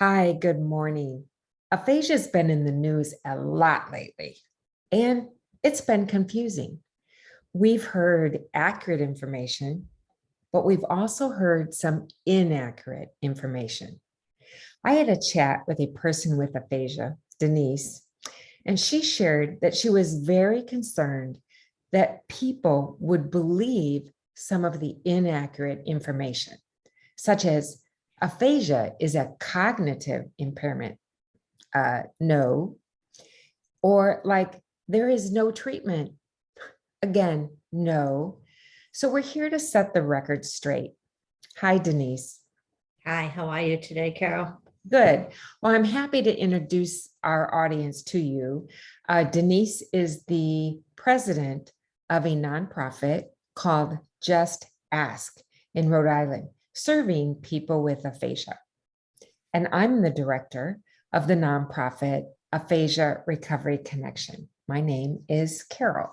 Hi, good morning. Aphasia's been in the news a lot lately, and it's been confusing. We've heard accurate information, but we've also heard some inaccurate information. I had a chat with a person with aphasia, Denise, and she shared that she was very concerned that people would believe some of the inaccurate information, such as aphasia is a cognitive impairment. No, or like there is no treatment. Again, no. So we're here to set the record straight. Hi, Denise. Hi, how are you today, Carol? Good. Well, I'm happy to introduce our audience to you. Denise is the president of a nonprofit called Just Ask in Rhode Island, serving people with aphasia. And I'm the director of the nonprofit Aphasia Recovery Connection. My name is Carol.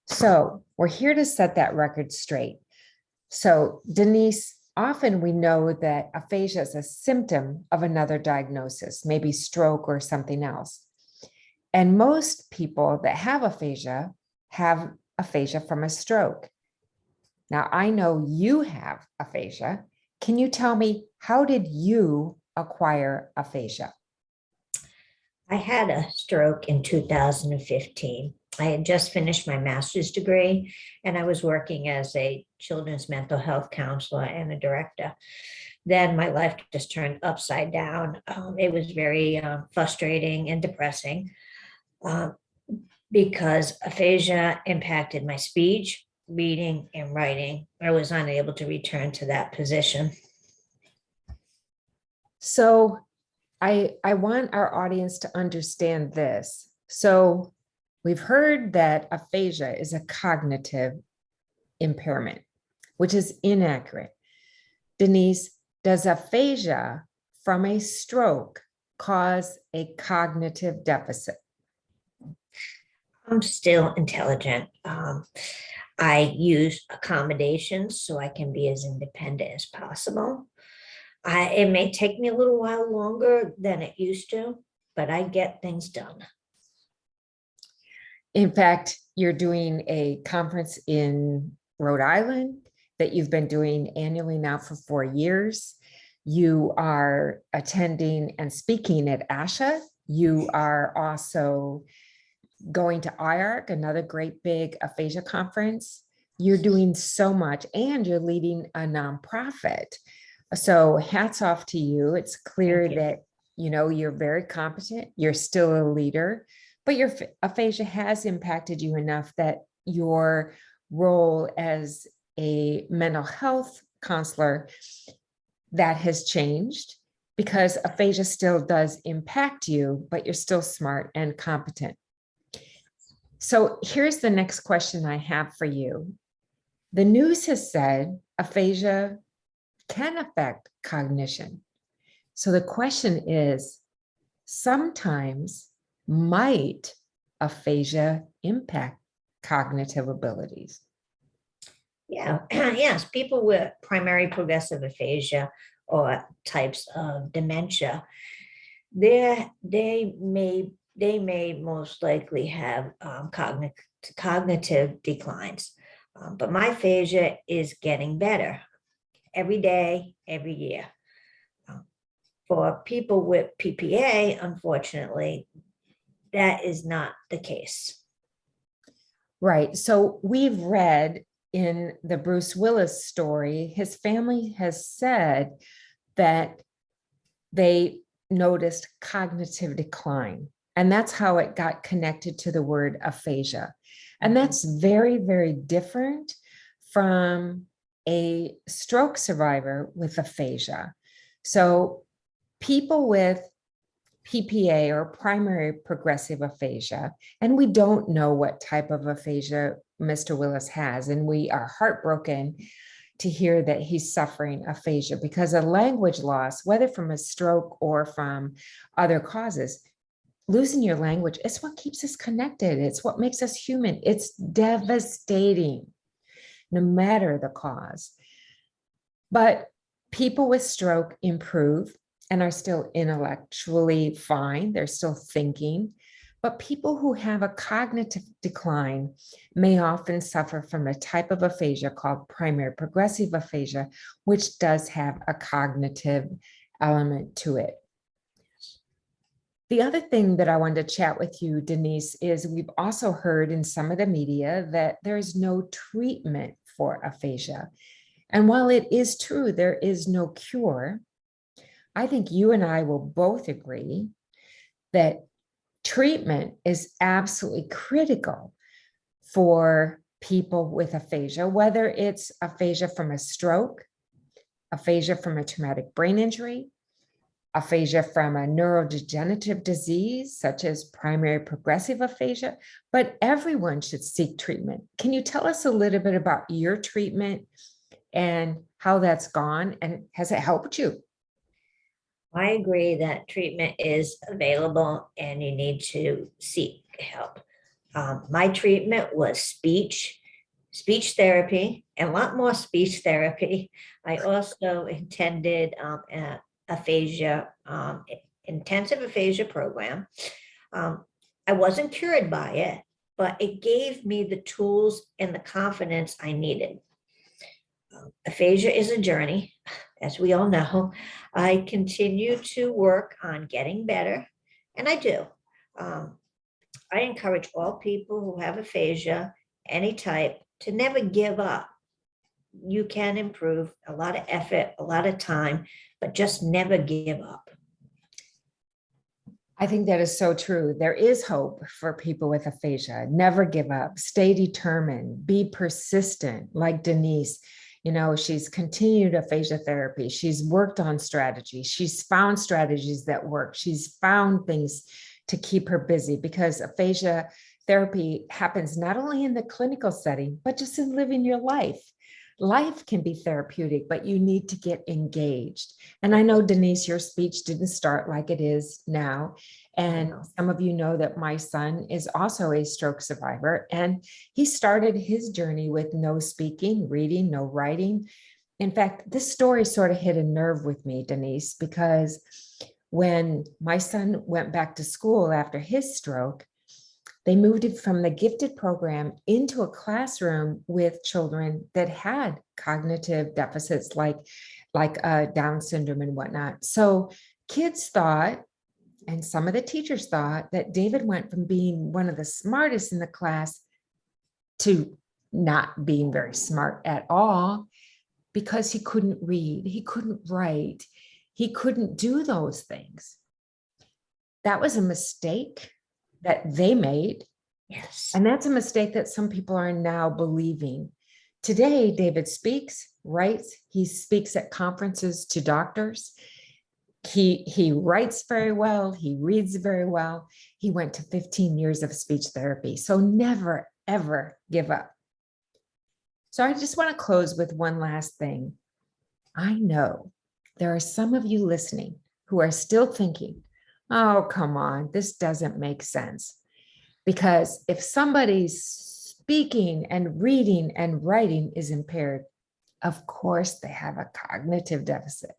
So we're here to set that record straight. So Denise, often we know that aphasia is a symptom of another diagnosis, maybe stroke or something else. And most people that have aphasia from a stroke. Now, I know you have aphasia. Can you tell me, how did you acquire aphasia? I had a stroke in 2015. I had just finished my master's degree and I was working as a children's mental health counselor and a director. Then my life just turned upside down. It was very frustrating and depressing because aphasia impacted my speech, reading, and writing. I was unable to return to that position. So I want our audience to understand this. So we've heard that aphasia is a cognitive impairment, which is inaccurate. Denise, does aphasia from a stroke cause a cognitive deficit? I'm still intelligent. I use accommodations so I can be as independent as possible. It may take me a little while longer than it used to, but I get things done. In fact, you're doing a conference in Rhode Island that you've been doing annually now for 4 years. You are attending and speaking at ASHA. You are also going to IARC, another great big aphasia conference. You're doing so much, and you're leading a nonprofit. So hats off to you. It's clear that you're very competent. You're still a leader, but your aphasia has impacted you enough that your role as a mental health counselor, that has changed, because aphasia still does impact you, but you're still smart and competent. So here's the next question I have for you. The news has said aphasia can affect cognition. So the question is, sometimes might aphasia impact cognitive abilities? Yeah, yes, people with primary progressive aphasia or types of dementia, they may most likely have cognitive declines. But my aphasia is getting better every day, every year. For people with PPA, unfortunately, that is not the case. Right. So we've read in the Bruce Willis story, his family has said that they noticed cognitive decline. And that's how it got connected to the word aphasia. And that's very, very different from a stroke survivor with aphasia. So people with PPA or primary progressive aphasia, and we don't know what type of aphasia Mr. Willis has, and we are heartbroken to hear that he's suffering aphasia, because a language loss, whether from a stroke or from other causes, losing your language is what keeps us connected. It's what makes us human. It's devastating, no matter the cause. But people with stroke improve. and are still intellectually fine. They're still thinking. But people who have a cognitive decline may often suffer from a type of aphasia called primary progressive aphasia, which does have a cognitive element to it. The other thing that I wanted to chat with you, Denise, is we've also heard in some of the media that there's no treatment for aphasia. And while it is true, there is no cure, I think you and I will both agree that treatment is absolutely critical for people with aphasia, whether it's aphasia from a stroke, aphasia from a traumatic brain injury, aphasia from a neurodegenerative disease, such as primary progressive aphasia, but everyone should seek treatment. Can you tell us a little bit about your treatment and how that's gone, and has it helped you? I agree that treatment is available and you need to seek help. My treatment was speech therapy, and a lot more speech therapy. I also attended aphasia, intensive aphasia program. I wasn't cured by it, but it gave me the tools and the confidence I needed. Aphasia is a journey, as we all know. I continue to work on getting better, and I do. I encourage all people who have aphasia, any type, to never give up. You can improve, a lot of effort, a lot of time, but just never give up. I think that is so true. There is hope for people with aphasia. Never give up, stay determined, be persistent, like Denise. You know, she's continued aphasia therapy. She's worked on strategies. She's found strategies that work. She's found things to keep her busy, because aphasia therapy happens not only in the clinical setting, but just in living your life. Life can be therapeutic, but you need to get engaged. And I know, Denise, your speech didn't start like it is now. And some of you know that my son is also a stroke survivor, and he started his journey with no speaking, reading, no writing. In fact, this story sort of hit a nerve with me, Denise, because when my son went back to school after his stroke, they moved him from the gifted program into a classroom with children that had cognitive deficits like Down syndrome and whatnot. So kids thought, and some of the teachers thought, that David went from being one of the smartest in the class to not being very smart at all, because he couldn't read, he couldn't write, he couldn't do those things. That was a mistake that they made. Yes. And that's a mistake that some people are now believing. Today, David speaks, writes, he speaks at conferences to doctors. He writes very well, he reads very well. He went to 15 years of speech therapy. So never, ever give up. So I just want to close with one last thing. I know there are some of you listening who are still thinking, oh, come on, this doesn't make sense. Because if somebody's speaking and reading and writing is impaired, of course they have a cognitive deficit.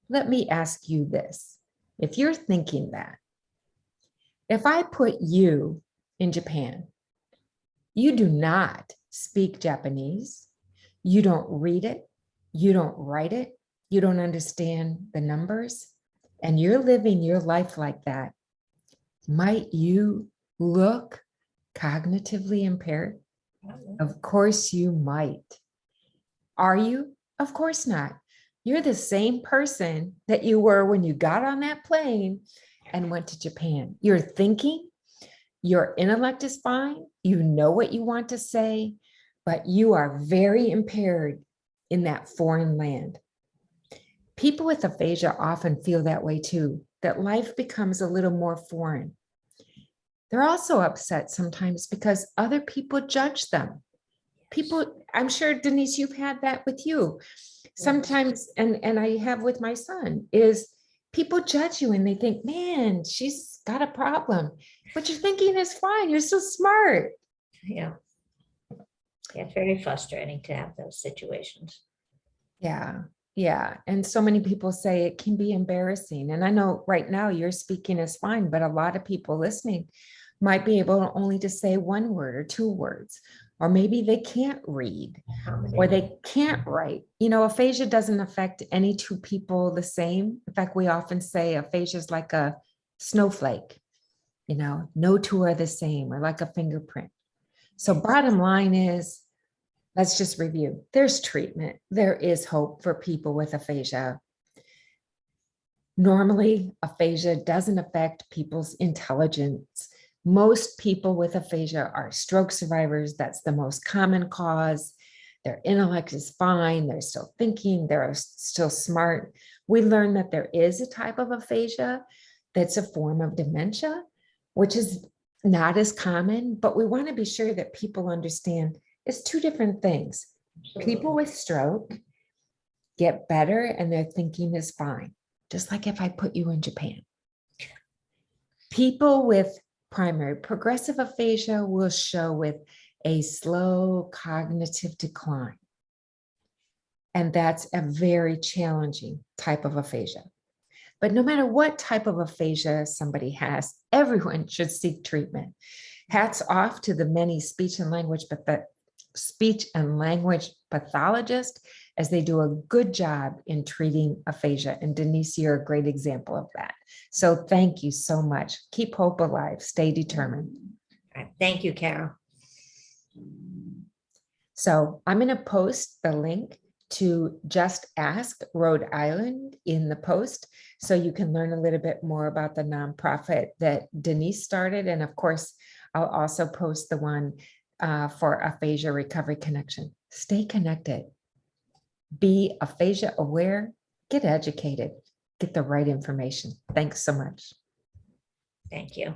Let me ask you this. If you're thinking that, if I put you in Japan, you do not speak Japanese, you don't read it, you don't write it, you don't understand the numbers, and you're living your life like that, might you look cognitively impaired? Of course you might. Are you? Of course not. You're the same person that you were when you got on that plane and went to Japan. You're thinking, your intellect is fine, you know what you want to say, but you are very impaired in that foreign land. People with aphasia often feel that way too, that life becomes a little more foreign. They're also upset sometimes because other people judge them. People, I'm sure, Denise, you've had that with you. Sometimes, and I have with my son, is people judge you and they think, man, she's got a problem. But you're thinking is fine. You're so smart. Yeah. Yeah, it's very frustrating to have those situations. Yeah. Yeah, and so many people say it can be embarrassing. And I know right now you're speaking is fine, but a lot of people listening might be able only to say one word or two words, or maybe they can't read or Accommodate. they can't write. You know, aphasia doesn't affect any two people the same. In fact, we often say aphasia is like a snowflake, you know, no two are the same, or like a fingerprint. So Yes. bottom line is, let's just review. There's treatment. There is hope for people with aphasia. Normally, aphasia doesn't affect people's intelligence. Most people with aphasia are stroke survivors. That's the most common cause. Their intellect is fine. They're still thinking. They're still smart. We learned that there is a type of aphasia that's a form of dementia, which is not as common, but we want to be sure that people understand it's two different things. People Absolutely. with stroke get better and their thinking is fine, just like if I put you in Japan. People with primary progressive aphasia will show with a slow cognitive decline. And that's a very challenging type of aphasia. But no matter what type of aphasia somebody has, everyone should seek treatment. Hats off to the many speech and language pathologists, as they do a good job in treating aphasia. And Denise, you're a great example of that. So thank you so much. Keep hope alive. Stay determined. All right. Thank you, Carol. So I'm going to post the link to Just Ask Rhode Island in the post, so you can learn a little bit more about the nonprofit that Denise started. And of course, I'll also post the one for Aphasia Recovery Connection. Stay connected. Be aphasia aware. Get educated. Get the right information. Thanks so much. Thank you.